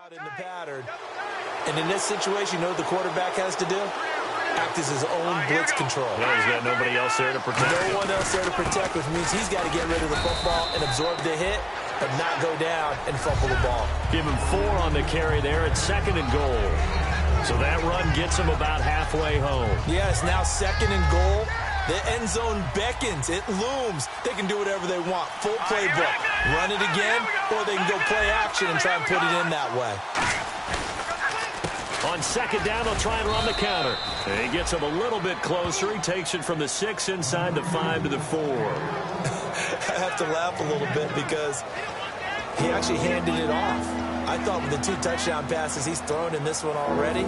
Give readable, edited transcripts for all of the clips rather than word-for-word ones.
In the pattern. And in this situation, you know what the quarterback has to do? Act as his own blitz control. Yeah, he's got nobody else there to protect. No one else there to protect, which means he's got to get rid of the football and absorb the hit, but not go down and fumble the ball. Give him 4 on the carry there at 2nd and goal. So that run gets him about halfway home. Yes, now 2nd and goal. The end zone beckons. It looms. They can do whatever they want. Full playbook. Run it again, or they can go play action and try and put it in that way. On 2nd down, they'll try and run the counter. And he gets him a little bit closer. He takes it from the 6 inside the 5 to the 4. I have to laugh a little bit because he actually handed it off. I thought with the 2 touchdown passes he's thrown in this one already,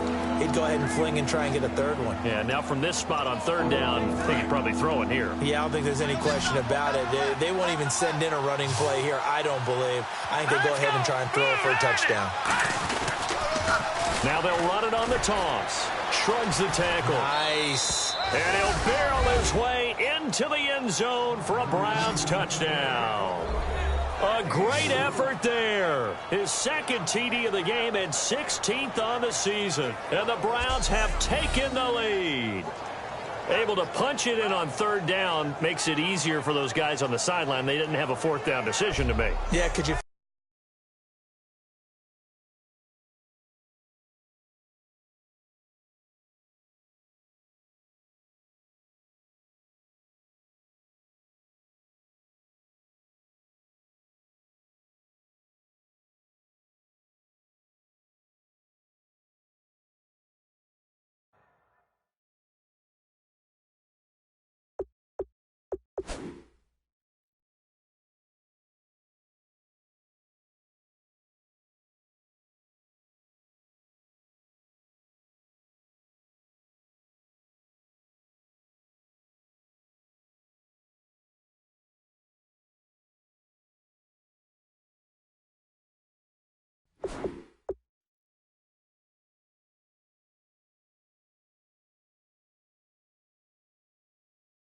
he'd go ahead and fling and try and get a 3rd one. Yeah, now from this spot on 3rd down, I think he'd probably throw it here. Yeah, I don't think there's any question about it. They won't even send in a running play here, I don't believe. I think they'll go ahead and try and throw it for a touchdown. Now they'll run it on the toss. Shrugs the tackle. Nice. And he'll barrel his way into the end zone for a Browns touchdown. A great effort there. His 2nd TD of the game and 16th on the season. And the Browns have taken the lead. Able to punch it in on 3rd down makes it easier for those guys on the sideline. They didn't have a 4th down decision to make. Yeah, could you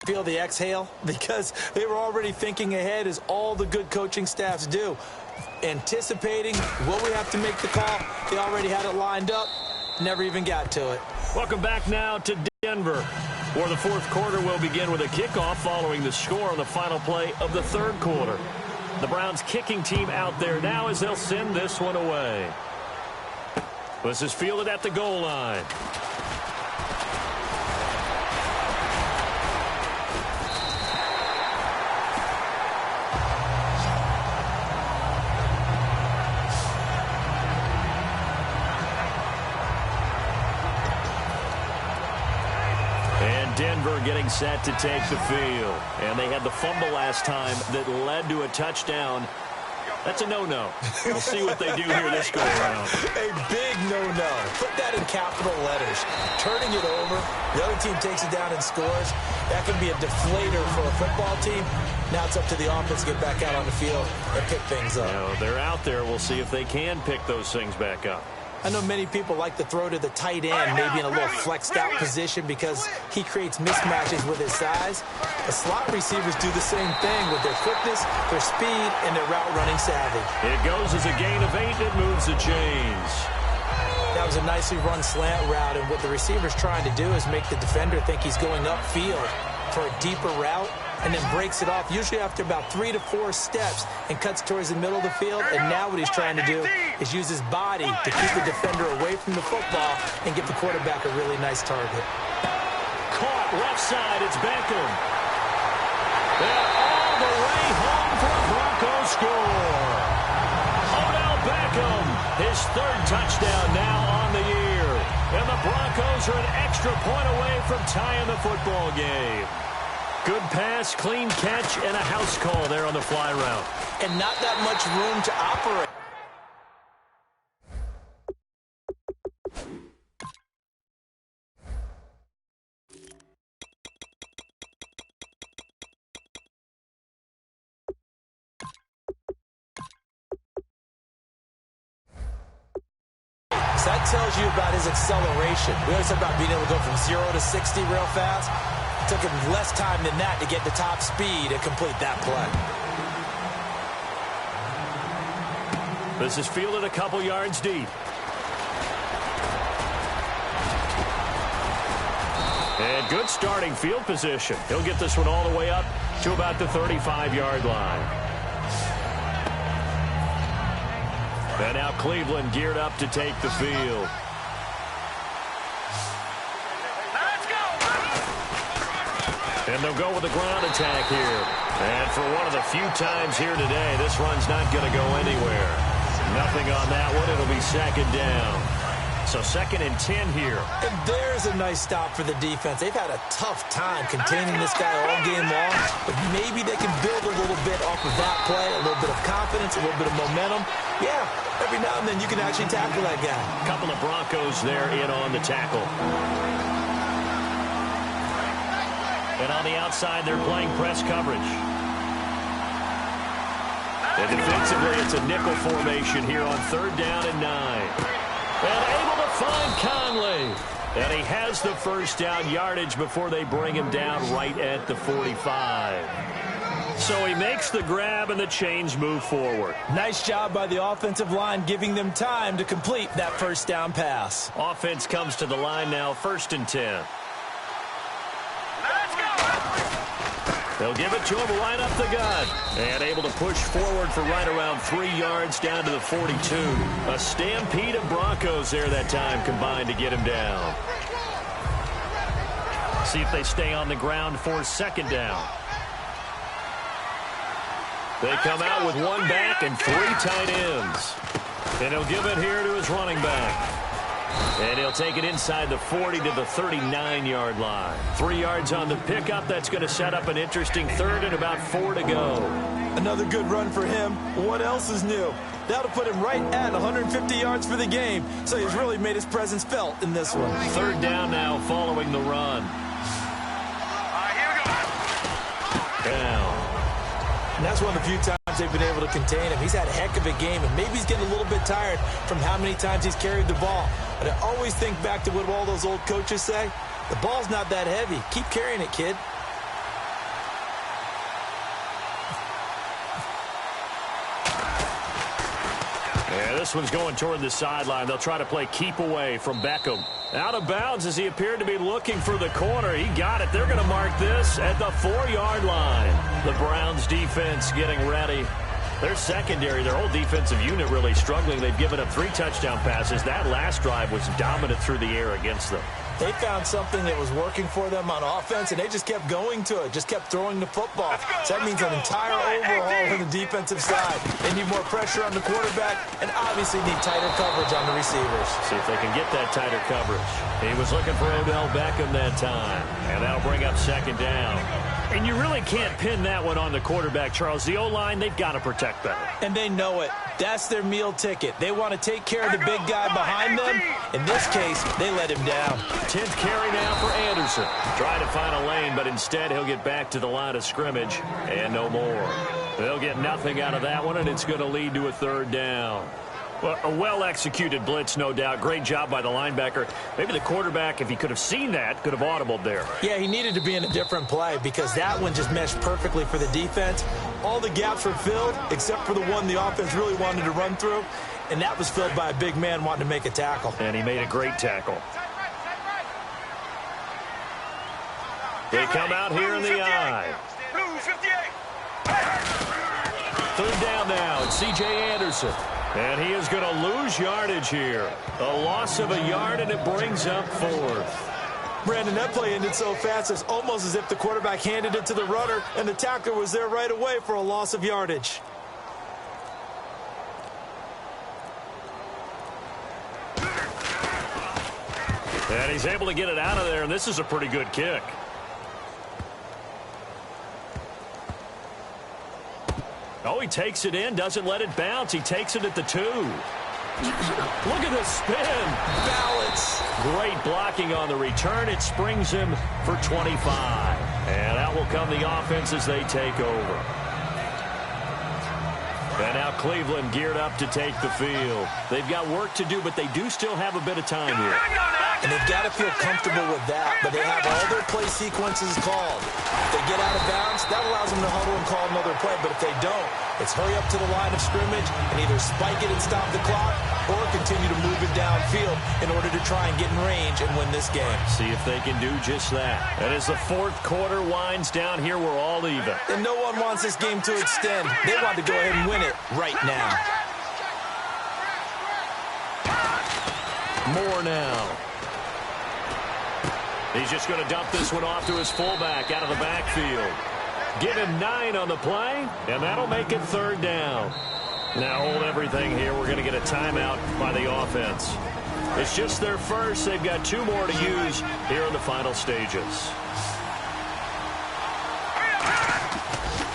feel the exhale? Because they were already thinking ahead, as all the good coaching staffs do. Anticipating, will we have to make the call? They already had it lined up. Never even got to it. Welcome back now to Denver, where the fourth quarter will begin with a kickoff following the score on the final play of the third quarter. The Browns kicking team out there now as they'll send this one away. This is fielded at the goal line. Denver getting set to take the field. And they had the fumble last time that led to a touchdown. That's a no-no. We'll see what they do here this go-around. A big no-no. Put that in capital letters. Turning it over. The other team takes it down and scores. That can be a deflator for a football team. Now it's up to the offense to get back out on the field and pick things up. Now, they're out there. We'll see if they can pick those things back up. I know many people like to throw to the tight end, maybe in a little flexed out position because he creates mismatches with his size. The slot receivers do the same thing with their quickness, their speed, and their route running savvy. It goes as a gain of 8. It moves the chains. That was a nicely run slant route, and what the receiver's trying to do is make the defender think he's going upfield for a deeper route, and then breaks it off, usually after about 3 to 4 steps, and cuts towards the middle of the field. And now what he's trying to do is use his body to keep the defender away from the football and give the quarterback a really nice target. Caught left side. It's Beckham. And all the way home for a Broncos score. Odell Beckham, his third touchdown now on the year. And the Broncos are an extra point away from tying the football game. Good pass, clean catch, and a house call there on the fly route. And not that much room to operate. So that tells you about his acceleration. We always talk about being able to go from 0 to 60 real fast. Took him less time than that to get the top speed and complete that play. This is fielded a couple yards deep. And good starting field position. He'll get this one all the way up to about the 35-yard line. And now Cleveland geared up to take the field. And they'll go with the ground attack here. And for one of the few times here today, this run's not going to go anywhere. Nothing on that one. It'll be second down. So 2nd and 10 here. And there's a nice stop for the defense. They've had a tough time containing this guy all game long. But maybe they can build a little bit off of that play, a little bit of confidence, a little bit of momentum. Yeah, every now and then you can actually tackle that guy. A couple of Broncos there in on the tackle. And on the outside, they're playing press coverage. And defensively, it's a nickel formation here on 3rd down and 9. And able to find Conley. And he has the first down yardage before they bring him down right at the 45. So he makes the grab and the chains move forward. Nice job by the offensive line, giving them time to complete that first down pass. Offense comes to the line now, 1st and 10. They'll give it to him right up the gut. And able to push forward for right around 3 yards down to the 42. A stampede of Broncos there that time combined to get him down. See if they stay on the ground for 2nd down. They come out with 1 back and 3 tight ends. And he'll give it here to his running back. And he'll take it inside the 40 to the 39-yard line. 3 yards on the pickup. That's going to set up an interesting 3rd and about 4 to go. Another good run for him. What else is new? That'll put him right at 150 yards for the game. So he's really made his presence felt in this one. 3rd down now following the run. Down. And that's one of the few times they've been able to contain him. He's had a heck of a game, and maybe he's getting a little bit tired from how many times he's carried the ball. But I always think back to what all those old coaches say. The ball's not that heavy. Keep carrying it, kid. this one's going toward the sideline. They'll try to play keep away from Beckham. Out of bounds as he appeared to be looking for the corner. He got it. They're going to mark this at the 4-yard line. The Browns defense getting ready. Their secondary, their whole defensive unit really struggling. They've given up 3 touchdown passes. That last drive was dominant through the air against them. They found something that was working for them on offense, and they just kept going to it, just kept throwing the football. So that means an entire overhaul on the defensive side. They need more pressure on the quarterback and obviously need tighter coverage on the receivers. See if they can get that tighter coverage. He was looking for Odell Beckham that time, and that'll bring up 2nd down. And you really can't pin that one on the quarterback, Charles. The O-line, they've got to protect better. And they know it. That's their meal ticket. They want to take care of the big guy behind them. In this case, they let him down. 10th carry now for Anderson. Trying to find a lane, but instead he'll get back to the line of scrimmage and no more. They'll get nothing out of that one, and it's going to lead to a 3rd down. Well, a well-executed blitz, no doubt. Great job by the linebacker. Maybe the quarterback, if he could have seen that, could have audibled there. Yeah, he needed to be in a different play because that one just meshed perfectly for the defense. All the gaps were filled except for the one the offense really wanted to run through, and that was filled by a big man wanting to make a tackle. And he made a great tackle. They come out here in the eye. 3rd down now, it's C.J. Anderson. And he is going to lose yardage here. A loss of a yard, and it brings up 4th. Brandon, that play ended so fast, it's almost as if the quarterback handed it to the runner, and the tackler was there right away for a loss of yardage. And he's able to get it out of there, and this is a pretty good kick. Oh, he takes it in, doesn't let it bounce. He takes it at the 2. Look at the spin. Balance. Great blocking on the return. It springs him for 25. And out will come the offense as they take over. And now Cleveland geared up to take the field. They've got work to do, but they do still have a bit of time here. And they've got to feel comfortable with that, but they have all their play sequences called. If they get out of bounds, that allows them to huddle and call another play, but if they don't, it's hurry up to the line of scrimmage and either spike it and stop the clock or continue to move it downfield in order to try and get in range and win this game. See if they can do just that. And as the 4th quarter winds down here, we're all even. And no one wants this game to extend. They want to go ahead and win it right now. More now. He's just going to dump this one off to his fullback out of the backfield. Give him 9 on the play, and that'll make it 3rd down. Now hold everything here. We're going to get a timeout by the offense. It's just their first. They've got 2 more to use here in the final stages.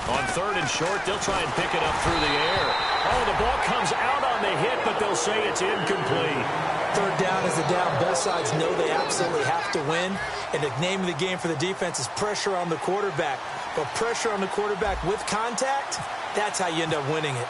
On 3rd and short, they'll try and pick it up through the air. Oh, the ball comes out on the hit, but they'll say it's incomplete. 3rd down is the down. Both sides know they absolutely have to win. And the name of the game for the defense is pressure on the quarterback. But pressure on the quarterback with contact, that's how you end up winning it.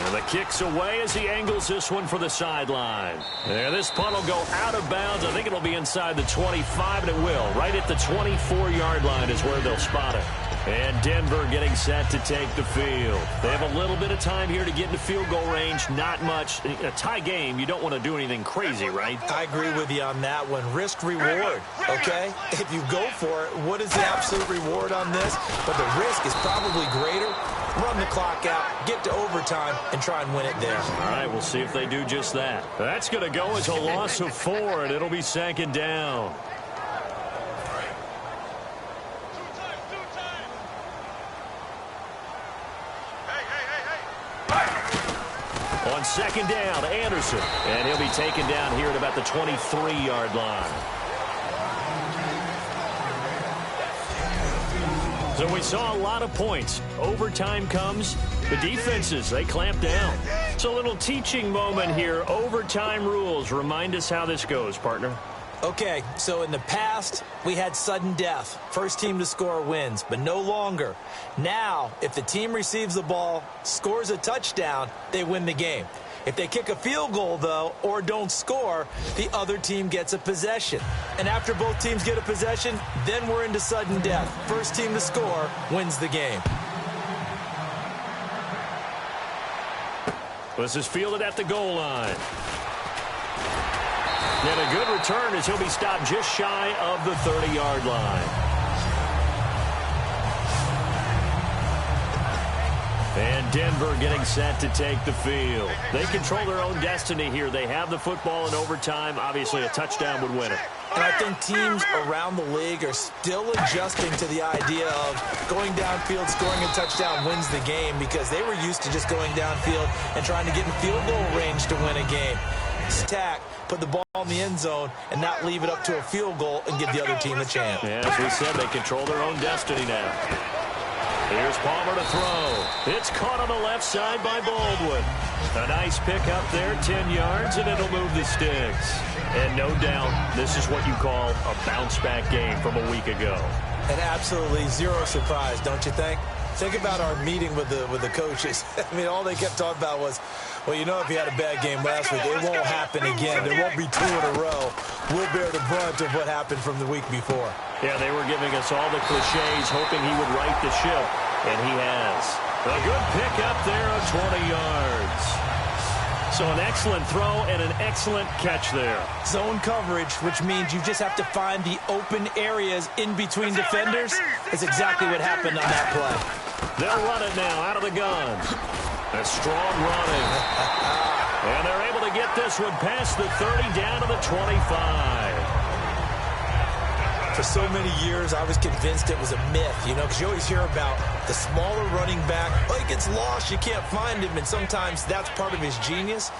And the kick's away as he angles this one for the sideline. And this punt will go out of bounds. I think it'll be inside the 25, and it will. Right at the 24-yard line is where they'll spot it. And Denver getting set to take the field. They have a little bit of time here to get into field goal range. Not much. In a tie game, you don't want to do anything crazy, right? I agree with you on that one. Risk reward, okay? If you go for it, what is the absolute reward on this? But the risk is probably greater. Run the clock out, get to overtime, and try and win it there. All right, we'll see if they do just that. That's going to go as a loss of 4, and it'll be 2nd down. On 2nd down, Anderson. And he'll be taken down here at about the 23-yard line. So we saw a lot of points. Overtime comes. The defenses, they clamp down. It's a little teaching moment here. Overtime rules. Remind us how this goes, partner. Okay, so in the past, we had sudden death. First team to score wins, but no longer. Now, if the team receives the ball, scores a touchdown, they win the game. If they kick a field goal, though, or don't score, the other team gets a possession. And after both teams get a possession, then we're into sudden death. First team to score wins the game. This is fielded at the goal line. And a good return as he'll be stopped just shy of the 30-yard line. And Denver getting set to take the field. They control their own destiny here. They have the football in overtime. Obviously, a touchdown would win it. And I think teams around the league are still adjusting to the idea of going downfield, scoring a touchdown wins the game, because they were used to just going downfield and trying to get in field goal range to win a game. Stack, put the ball in the end zone, and not leave it up to a field goal and give the other team a chance. Yeah, as we said, they control their own destiny now. Here's Palmer to throw. It's caught on the left side by Baldwin. A nice pick up there, 10 yards, and it'll move the sticks. And no doubt, this is what you call a bounce-back game from a week ago. And absolutely zero surprise, don't you think? Think about our meeting with the coaches. I mean, all they kept talking about was, well, you know, if you had a bad game last week, it won't happen again. There won't be 2 in a row. We'll bear the brunt of what happened from the week before. Yeah, they were giving us all the cliches, hoping he would right the ship, and he has. A good pick up there of 20 yards. So an excellent throw and an excellent catch there. Zone coverage, which means you just have to find the open areas in between defenders. That's exactly what happened on that play. They'll run it now out of the gun. A strong running. And they're able to get this one past the 30 down to the 25. For so many years, I was convinced it was a myth, you know, because you always hear about the smaller running back. Oh, he gets lost, you can't find him, and sometimes that's part of his genius.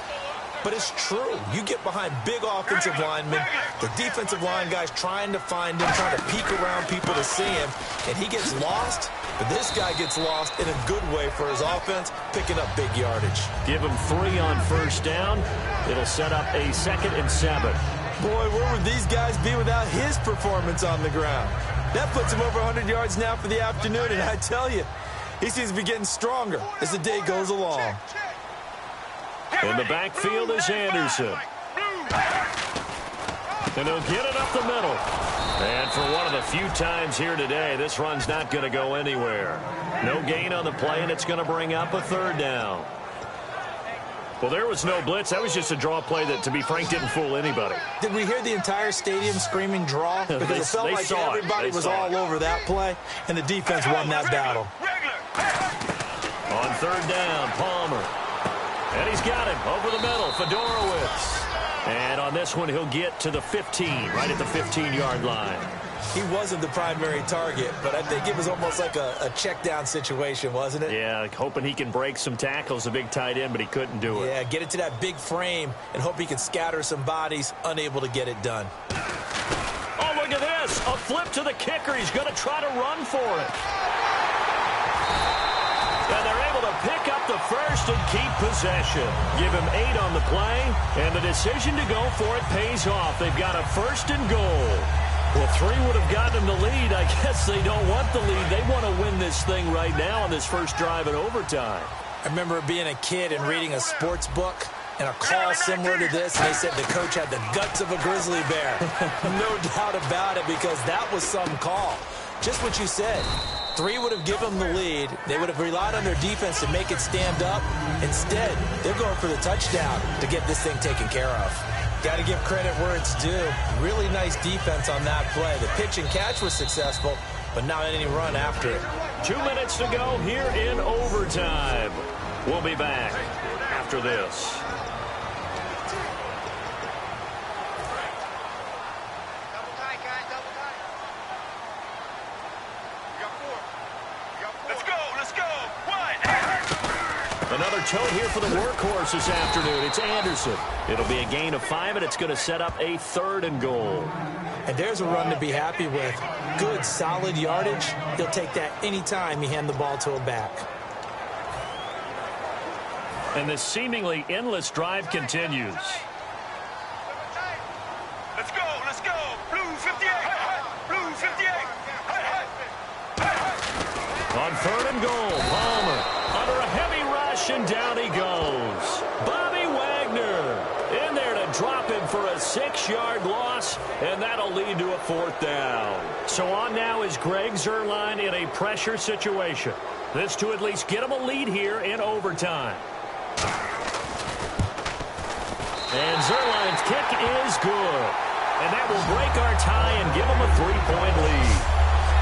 But it's true. You get behind big offensive linemen, the defensive line guys trying to find him, trying to peek around people to see him, and he gets lost. But this guy gets lost in a good way for his offense, picking up big yardage. Give him 3 on first down. It'll set up a 2nd and 7. Boy, where would these guys be without his performance on the ground? That puts him over 100 yards now for the afternoon, and I tell you, he seems to be getting stronger as the day goes along. In the backfield is Anderson. And he'll get it up the middle. And for one of the few times here today, this run's not going to go anywhere. No gain on the play, and it's going to bring up a 3rd down. Well, there was no blitz. That was just a draw play that, to be frank, didn't fool anybody. Did we hear the entire stadium screaming draw? Because it felt like everybody was all over that play, and the defense won that battle. On 3rd down, Palmer. And he's got him over the middle, Fedorowicz. And on this one, he'll get to the 15, right at the 15-yard line. He wasn't the primary target, but I think it was almost like a check-down situation, wasn't it? Yeah, hoping he can break some tackles, a big tight end, but he couldn't do it. Yeah, get it to that big frame and hope he can scatter some bodies, unable to get it done. Oh, look at this. A flip to the kicker. He's going to try to run for it. And they're able to pick up the first and keep possession. Give him 8 on the play, and the decision to go for it pays off. They've got a 1st and goal. Well, 3 would have gotten them the lead. I guess they don't want the lead. They want to win this thing right now on this first drive in overtime. I remember being a kid and reading a sports book and a call similar to this, and they said the coach had the guts of a grizzly bear. No doubt about it, because that was some call. Just what you said. 3 would have given them the lead. They would have relied on their defense to make it stand up. Instead, they're going for the touchdown to get this thing taken care of. Got to give credit where it's due. Really nice defense on that play. The pitch and catch was successful, but not any run after it. 2 minutes to go here in overtime. We'll be back after this. Another tote here for the workhorse this afternoon. It's Anderson. It'll be a gain of 5, and it's going to set up a 3rd and goal. And there's a run to be happy with. Good, solid yardage. He'll take that anytime you hand the ball to a back. And this seemingly endless drive continues. Let's go, let's go. Blue 58. Blue 58. On 3rd and goal, Palmer under a heavy rush, and down he goes. Bobby Wagner in there to drop him for a 6-yard loss, and that'll lead to a 4th down. So on now is Greg Zuerlein in a pressure situation. This to at least get him a lead here in overtime. And Zerline's kick is good. And that will break our tie and give them a 3-point lead.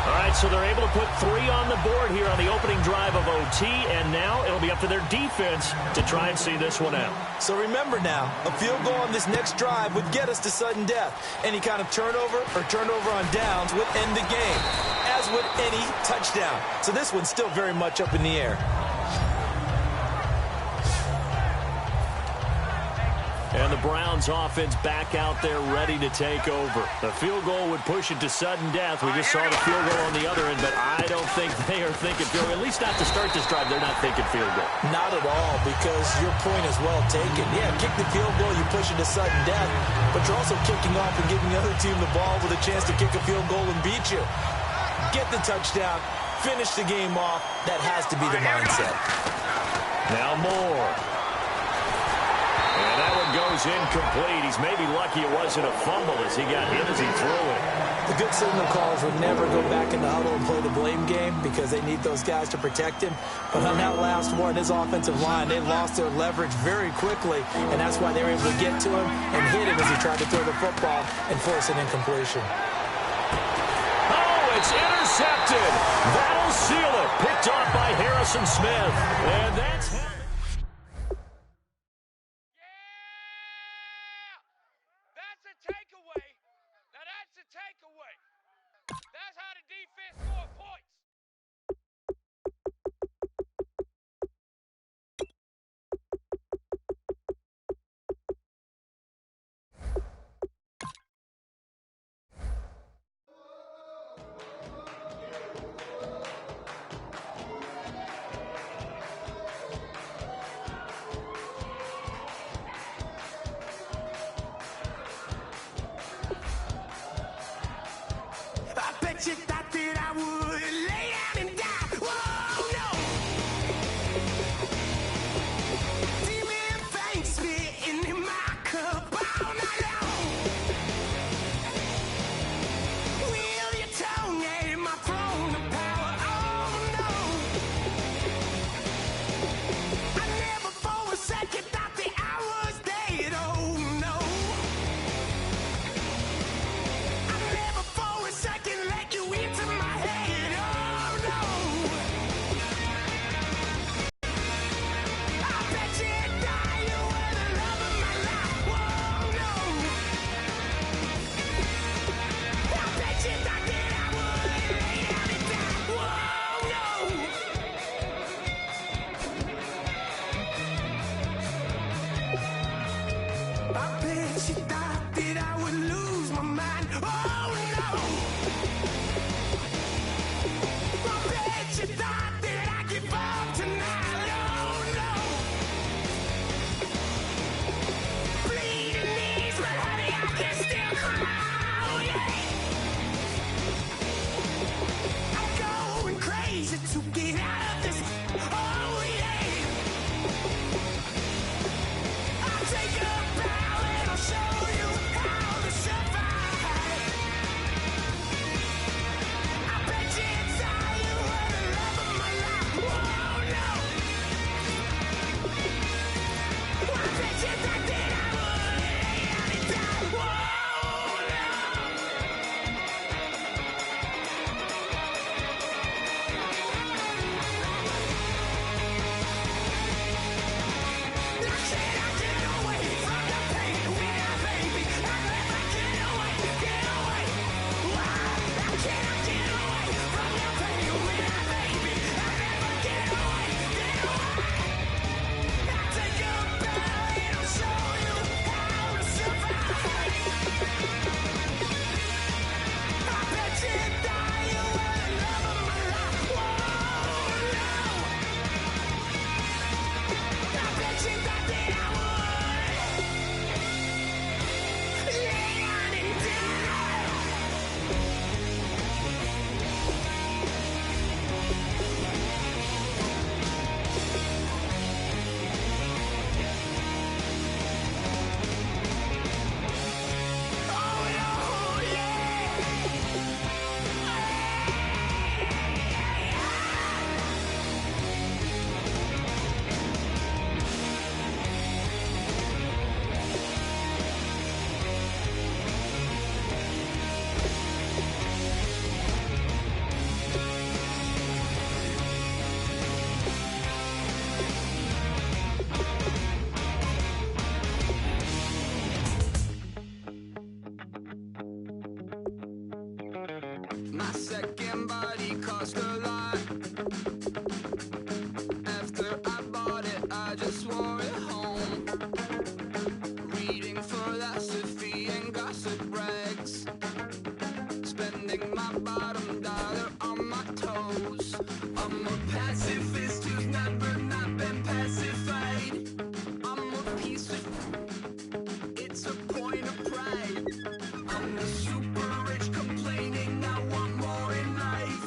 All right, so they're able to put 3 on the board here on the opening drive of OT, and now it'll be up to their defense to try and see this one out. So remember now, a field goal on this next drive would get us to sudden death. Any kind of turnover or turnover on downs would end the game, as would any touchdown. So this one's still very much up in the air. And the Browns offense back out there ready to take over. The field goal would push it to sudden death. We just saw the field goal on the other end, but I don't think they are thinking field goal. At least not to start this drive. They're not thinking field goal. Not at all, because your point is well taken. Yeah, kick the field goal, you push it to sudden death, but you're also kicking off and giving the other team the ball with a chance to kick a field goal and beat you. Get the touchdown, finish the game off. That has to be the mindset. Now more. And that one goes incomplete. He's maybe lucky it wasn't a fumble as he got hit as he threw it. The good signal callers would never go back in the huddle and play the blame game because they need those guys to protect him. But on that last one, his offensive line, they lost their leverage very quickly, and that's why they were able to get to him and hit him as he tried to throw the football and force an incompletion. Oh, it's intercepted. That'll seal it. Picked off by Harrison Smith. And that's how... You thought that I would lay down and die. Whoa, no. Demon fangs spitting in my cup all night long. Will your tongue at my throne of power? Oh, no. I never for a second thought that I was dead. Oh, no. I never for a second let you into my head, oh no. I bet you die, you were the love of my life, whoa no. I bet you thought that I would lay down and die, whoa no. I bet you thought that I would lose my mind, oh no. You thought that I give up tonight, oh no. Bleeding knees, but honey, I can still cry, oh yeah. I'm going crazy to get out of this, oh yeah. I'll take a bow and I'll show you second body cost a lot. After I bought it, I just wore it home. Reading philosophy and gossip rags. Spending my bottom dollar on my toes. I'm a pacifist who's never not been pacified. I'm a piece of... It's a point of pride. I'm the super rich complaining I want more in life.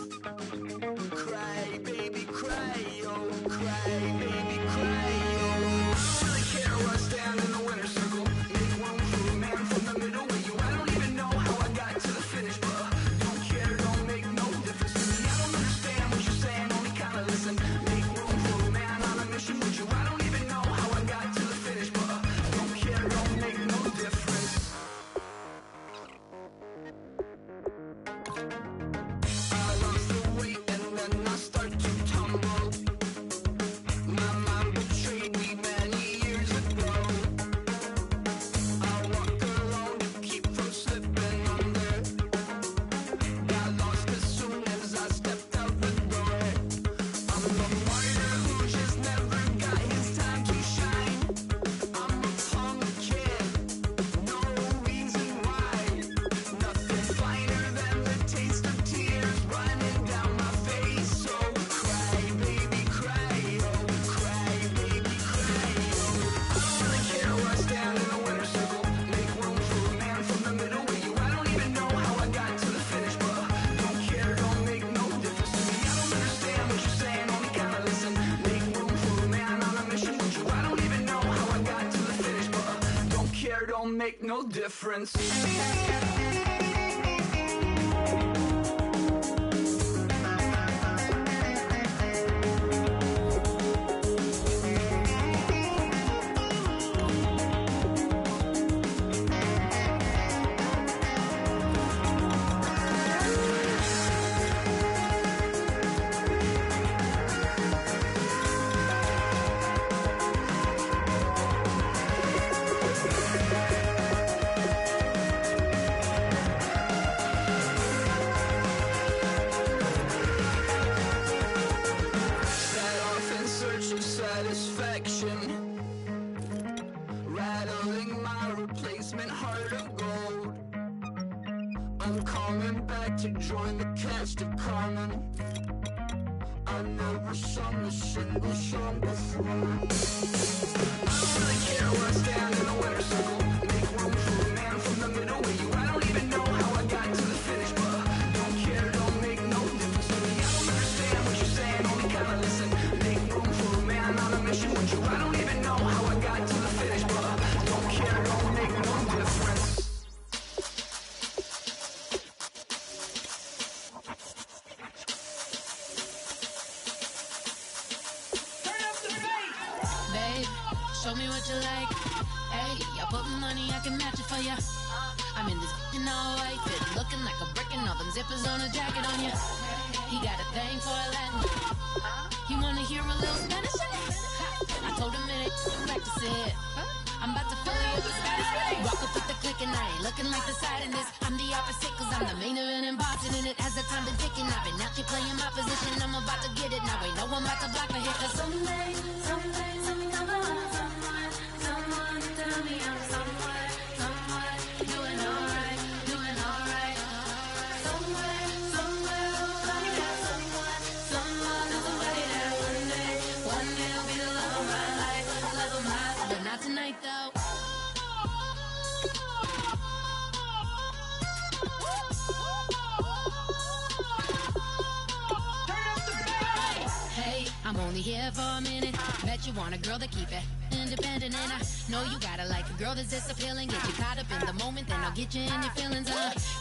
Cry, baby, cry, oh, cry, baby, cry, oh. I don't really care where I stand in the winner's circle. Make room for a man from the middle with you. I don't even know how I got to the finish, but don't care, don't make no difference to me. I don't understand what you're saying, only kinda listen. Make room for a man on a mission with you. I don't even know how I got to the finish, but don't care, don't make no difference. I lost the weight and then I start to tumble. My mind betrayed me many years ago. I walk alone to keep from slipping under. Got lost as soon as I stepped out the door. I'm a martyr who just never got his time to shine. I'm a punk kid, no reason why. Nothing finer than the taste of tears running down my face. So cry, baby, cry, oh, cry, baby, cry, oh. I don't really care where I stand in the winner's circle. Make room for a man from the middle with you. I don't even know how I got to the finish, but don't care, don't make no difference to me. I don't understand what you're saying, only kinda listen. Make room for a man on a mission with you. I don't even know how I got to the finish, but don't care, don't make no difference. Set off in search of satisfaction, rattling my replacement heart of gold. I'm coming back to join the cast of Carmen. I never sung a single song before. I don't really care where I stand in the winner's circle. Make room for a man from the middle with you. I don't even know how I got to the finish, but don't care, don't make no difference to me. I don't understand what you're saying, only kinda listen. Make room for a man on a mission with you. I don't even know how I got to the finish, but don't care, don't make no difference. Babe, show me what you like. Hey, I put money, I can match it for ya. I'm in this in all white fit, looking like a brick and all them zippers on a jacket on ya. He got a thing for a Latin. He wanna hear a little Spanish? I told him it ain't practice it. I'm about to fill you with Spanish. Walk up with the click and I ain't looking like the side in this. I'm the opposite cause I'm the main event and bossing in it. As the time been ticking, I've been out here playing my position. I'm about to get it now. Ain't no one about to block my hit. Cause someday, someone tell me I'm someone doing alright. Somewhere, somebody got someone is somebody that one day will be the love of my life, but not tonight though. Hey, I'm only here for a minute. Bet you want a girl to keep it independent, and I know you gotta like a girl that's this appealing. Get you caught up in the moment, then I'll get you in your feelings.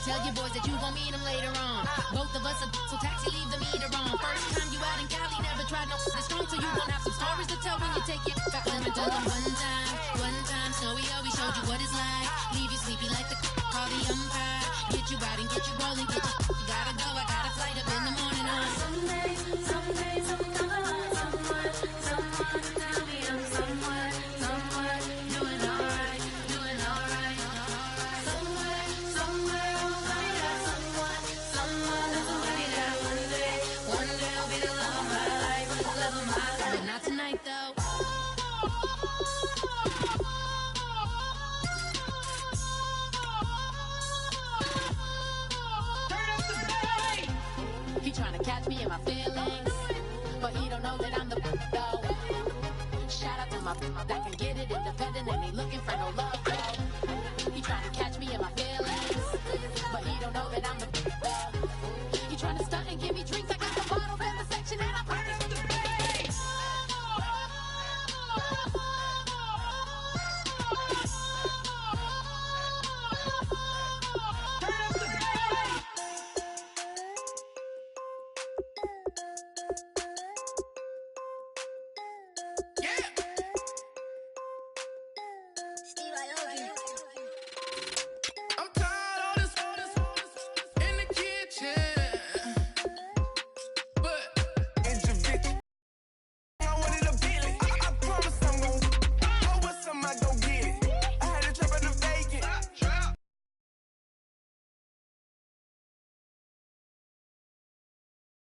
Tell your boys that you gon' meet them later on. Both of us are so taxi, leave the meter on. First time you out in Cali, never tried no this strong, so you gon' have some stories to tell when you take it back. Let me tell them one time, Snowy always showed you what it's like. Leave you sleepy like the call the umpire. Get you out and get you rolling, get you gotta go. I got a flight up in the morning on someday, someone tell me I'm someone doing alright. Somewhere, somebody got someone is somebody in my feelings, but he don't know that I'm the though. Shout out to my that can get it independent and ain't looking for no love.